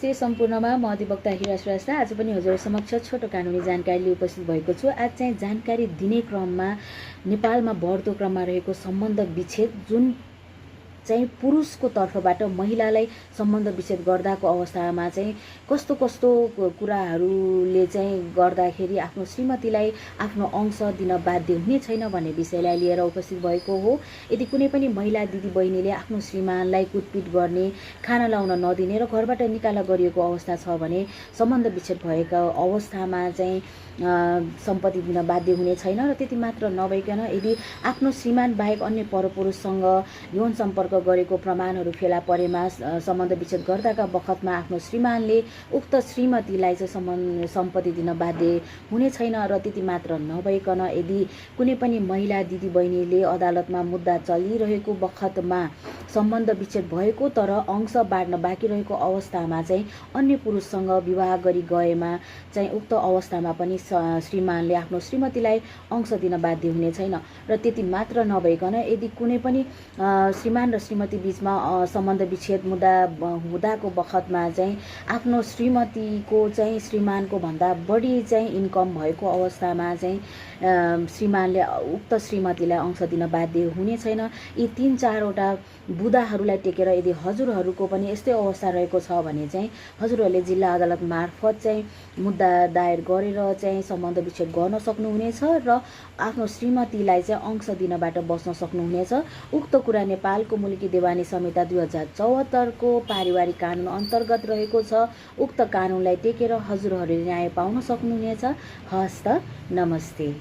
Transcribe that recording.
नमस्ते सम्पूर्णमा म अधिवक्ता हिरा श्रेष्ठ आज पनि हजुर समक्ष छोटो कानुनी जानकारी लिई उपस्थित भएको छु। आज चाहिँ जानकारी दिने क्रममा नेपालमा बढ्दो क्रममा रहेको सम्बन्ध विच्छेद जुन चाहिँ पुरुषको तर्फबाट महिलालाई सम्बन्ध विच्छेद गर्दाको अवस्थामा चाहिँ कस्तो कस्तो कुराहरूले चाहिँ गर्दाखेरि आफ्नो श्रीमतीलाई आफ्नो अंश दिन बाध्य हुने छैन भन्ने विषयलाई लिएर उपस्थित भएको हो। यदि कुनै पनि महिला दिदीबहिनीले आफ्नो श्रीमानलाई कुटपिट गर्ने, खाना लाउन नदिने र घरबाट निकाला गरिएको अवस्था छ भने सम्बन्ध विच्छेद भएको अवस्थामा चाहिँ सम्पत्ति दिन बाध्य हुने छैन। र त्यति मात्र नभइकन यदि आफ्नो श्रीमान बाहेक अन्य परपुरुषसँग यौन सम्पर्क गरेको प्रमाणहरू फेला परेमा सम्बन्ध विच्छेद गर्दाका बखतमा आफ्नो श्रीमानले उक्त श्रीमतीलाई चाहिँ सम्पत्ति दिन बाध्य हुने छैन। र त्यति मात्र नभइकन यदि कुनै पनि महिला दिदीबहिनीले अदालतमा मुद्दा चलिरहेको बखतमा सम्बन्ध विच्छेद भएको तर अंश बाँड्न बाँकी रहेको अवस्थामा चाहिँ अन्य पुरुषसँग विवाह गरी गएमा चाहिँ उक्त अवस्थामा पनि श्रीमानले आफ्नो श्रीमतीलाई अंश दिन बाध्य हुने छैन। र त्यति मात्र नभइकन यदि कुनै पनि श्रीमान र श्रीमती बीचमा सम्बन्ध विच्छेद मुद्दा हुँदाको बखतमा चाहिँ आफ्नो श्रीमतीको चाहिँ श्रीमानको भन्दा बढी चाहिँ इन्कम भएको अवस्थामा चाहिँ श्रीमानले उक्त श्रीमतीलाई अंश दिन बाध्य हुने छैन। यी 3-4 वटा बुदाहरूलाई टेकेर यदि हजुरहरूको पनि यस्तै अवस्था रहेको छ भने चाहिँ हजुरहरूले जिल्ला अदालत मार्फत चाहिँ मुद्दा दायर गरेर चाहिँ सम्बन्ध विच्छेद गर्न सक्नुहुनेछ र आफ्नो श्रीमतीलाई चाहिँ अंश दिनबाट बस्न सक्नुहुनेछ। उक्त कुरा नेपालको मुलुकी देवानी संहिता 2074 को पारिवारिक कानुन अन्तर्गत रहेको छ। उक्त कानुनलाई टेकेर हजुरहरूले न्याय पाउन सक्नुहुनेछ। हस्त नमस्ते।